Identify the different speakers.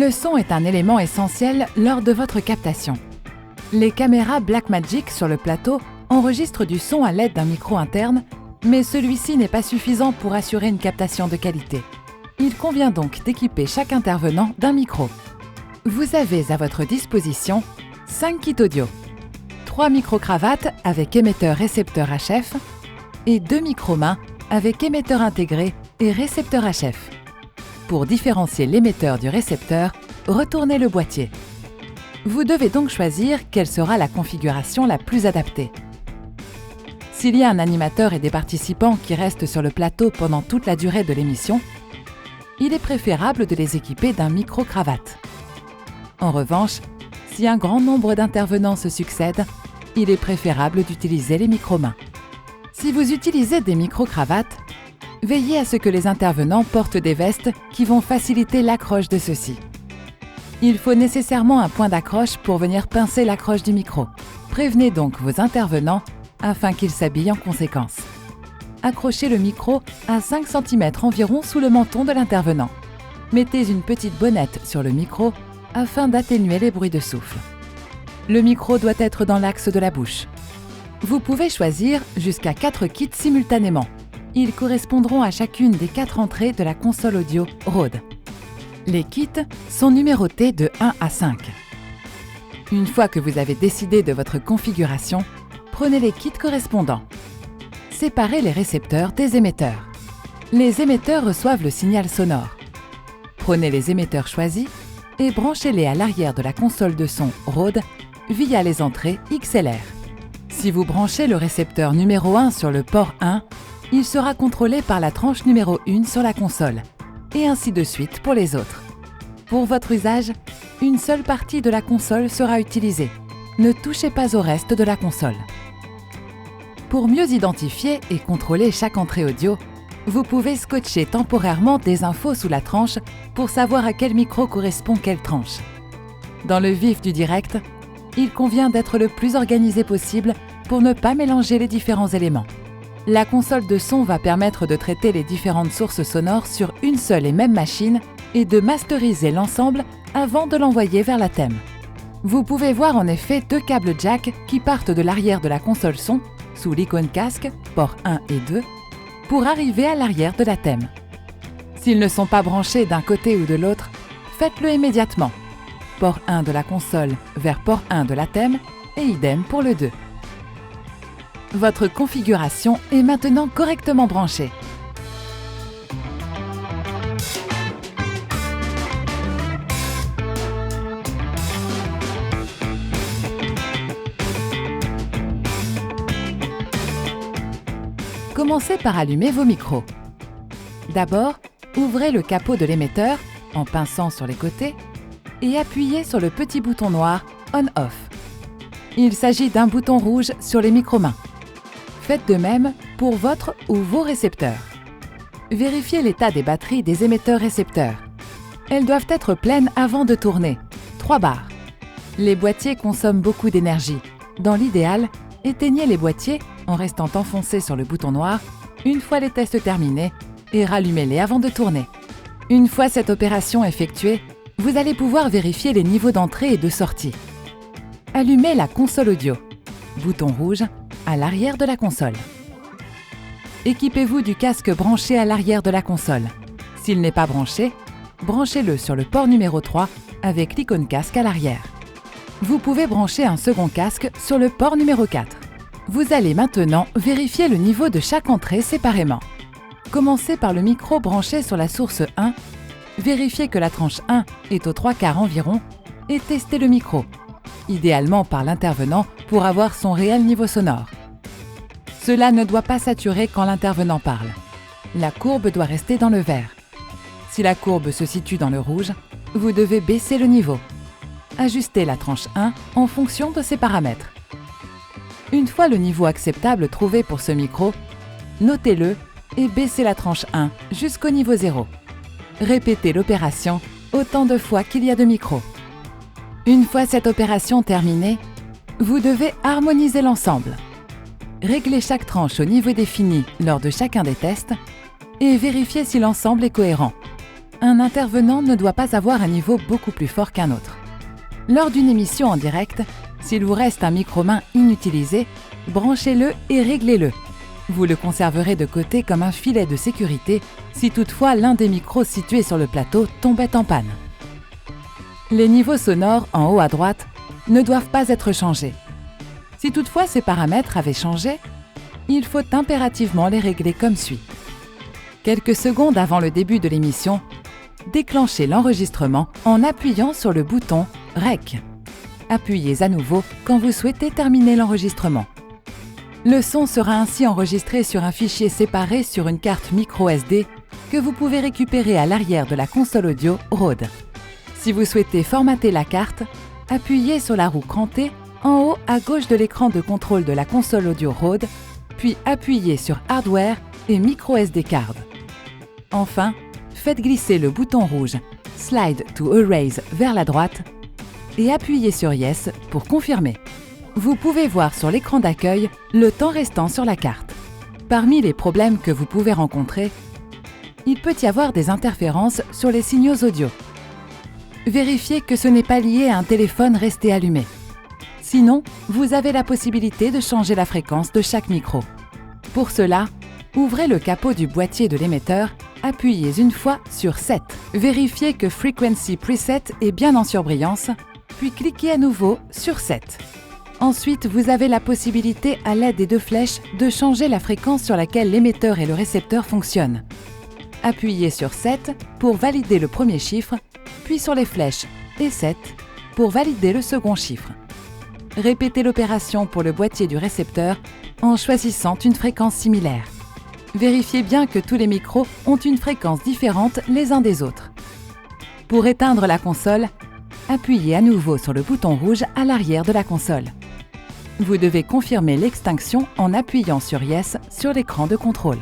Speaker 1: Le son est un élément essentiel lors de votre captation. Les caméras Blackmagic sur le plateau enregistrent du son à l'aide d'un micro interne, mais celui-ci n'est pas suffisant pour assurer une captation de qualité. Il convient donc d'équiper chaque intervenant d'un micro. Vous avez à votre disposition 5 kits audio, 3 micro-cravates avec émetteur-récepteur HF et 2 micro-mains avec émetteur intégré et récepteur HF. Pour différencier l'émetteur du récepteur, retournez le boîtier. Vous devez donc choisir quelle sera la configuration la plus adaptée. S'il y a un animateur et des participants qui restent sur le plateau pendant toute la durée de l'émission, il est préférable de les équiper d'un micro-cravate. En revanche, si un grand nombre d'intervenants se succèdent, il est préférable d'utiliser les micro-mains. Si vous utilisez des micro-cravates, veillez à ce que les intervenants portent des vestes qui vont faciliter l'accroche de ceux-ci. Il faut nécessairement un point d'accroche pour venir pincer l'accroche du micro. Prévenez donc vos intervenants afin qu'ils s'habillent en conséquence. Accrochez le micro à 5 cm environ sous le menton de l'intervenant. Mettez une petite bonnette sur le micro afin d'atténuer les bruits de souffle. Le micro doit être dans l'axe de la bouche. Vous pouvez choisir jusqu'à 4 kits simultanément. Ils correspondront à chacune des 4 entrées de la console audio Rode. Les kits sont numérotés de 1 à 5. Une fois que vous avez décidé de votre configuration, prenez les kits correspondants. Séparez les récepteurs des émetteurs. Les émetteurs reçoivent le signal sonore. Prenez les émetteurs choisis et branchez-les à l'arrière de la console de son Rode via les entrées XLR. Si vous branchez le récepteur numéro 1 sur le port 1, il sera contrôlé par la tranche numéro 1 sur la console, et ainsi de suite pour les autres. Pour votre usage, une seule partie de la console sera utilisée. Ne touchez pas au reste de la console. Pour mieux identifier et contrôler chaque entrée audio, vous pouvez scotcher temporairement des infos sous la tranche pour savoir à quel micro correspond quelle tranche. Dans le vif du direct, il convient d'être le plus organisé possible pour ne pas mélanger les différents éléments. La console de son va permettre de traiter les différentes sources sonores sur une seule et même machine et de masteriser l'ensemble avant de l'envoyer vers la thème. Vous pouvez voir en effet 2 câbles jack qui partent de l'arrière de la console son, sous l'icône casque, port 1 et 2, pour arriver à l'arrière de la thème. S'ils ne sont pas branchés d'un côté ou de l'autre, faites-le immédiatement. Port 1 de la console vers port 1 de la thème et idem pour le 2. Votre configuration est maintenant correctement branchée. Commencez par allumer vos micros. D'abord, ouvrez le capot de l'émetteur en pinçant sur les côtés et appuyez sur le petit bouton noir On/Off. Il s'agit d'un bouton rouge sur les micro-mains. Faites de même pour votre ou vos récepteurs. Vérifiez l'état des batteries des émetteurs-récepteurs. Elles doivent être pleines avant de tourner. 3 bars. Les boîtiers consomment beaucoup d'énergie. Dans l'idéal, éteignez les boîtiers en restant enfoncés sur le bouton noir une fois les tests terminés et rallumez-les avant de tourner. Une fois cette opération effectuée, vous allez pouvoir vérifier les niveaux d'entrée et de sortie. Allumez la console audio. Bouton rouge à l'arrière de la console. Équipez-vous du casque branché à l'arrière de la console. S'il n'est pas branché, branchez-le sur le port numéro 3 avec l'icône casque à l'arrière. Vous pouvez brancher un second casque sur le port numéro 4. Vous allez maintenant vérifier le niveau de chaque entrée séparément. Commencez par le micro branché sur la source 1, vérifiez que la tranche 1 est aux 3/4 environ et testez le micro, idéalement par l'intervenant pour avoir son réel niveau sonore. Cela ne doit pas saturer quand l'intervenant parle. La courbe doit rester dans le vert. Si la courbe se situe dans le rouge, vous devez baisser le niveau. Ajustez la tranche 1 en fonction de ces paramètres. Une fois le niveau acceptable trouvé pour ce micro, notez-le et baissez la tranche 1 jusqu'au niveau 0. Répétez l'opération autant de fois qu'il y a de micros. Une fois cette opération terminée, vous devez harmoniser l'ensemble. Réglez chaque tranche au niveau défini lors de chacun des tests et vérifiez si l'ensemble est cohérent. Un intervenant ne doit pas avoir un niveau beaucoup plus fort qu'un autre. Lors d'une émission en direct, s'il vous reste un micro-main inutilisé, branchez-le et réglez-le. Vous le conserverez de côté comme un filet de sécurité si toutefois l'un des micros situés sur le plateau tombait en panne. Les niveaux sonores en haut à droite ne doivent pas être changés. Si toutefois ces paramètres avaient changé, il faut impérativement les régler comme suit. Quelques secondes avant le début de l'émission, déclenchez l'enregistrement en appuyant sur le bouton « Rec ». Appuyez à nouveau quand vous souhaitez terminer l'enregistrement. Le son sera ainsi enregistré sur un fichier séparé sur une carte micro SD que vous pouvez récupérer à l'arrière de la console audio Rode. Si vous souhaitez formater la carte, appuyez sur la roue crantée en haut à gauche de l'écran de contrôle de la console audio Rode, puis appuyez sur Hardware et Micro SD Card. Enfin, faites glisser le bouton rouge Slide to Erase vers la droite et appuyez sur Yes pour confirmer. Vous pouvez voir sur l'écran d'accueil le temps restant sur la carte. Parmi les problèmes que vous pouvez rencontrer, il peut y avoir des interférences sur les signaux audio. Vérifiez que ce n'est pas lié à un téléphone resté allumé. Sinon, vous avez la possibilité de changer la fréquence de chaque micro. Pour cela, ouvrez le capot du boîtier de l'émetteur, appuyez une fois sur Set. Vérifiez que Frequency Preset est bien en surbrillance, puis cliquez à nouveau sur Set. Ensuite, vous avez la possibilité, à l'aide des deux flèches, de changer la fréquence sur laquelle l'émetteur et le récepteur fonctionnent. Appuyez sur 7 pour valider le premier chiffre, puis sur les flèches et 7 pour valider le second chiffre. Répétez l'opération pour le boîtier du récepteur en choisissant une fréquence similaire. Vérifiez bien que tous les micros ont une fréquence différente les uns des autres. Pour éteindre la console, appuyez à nouveau sur le bouton rouge à l'arrière de la console. Vous devez confirmer l'extinction en appuyant sur Yes sur l'écran de contrôle.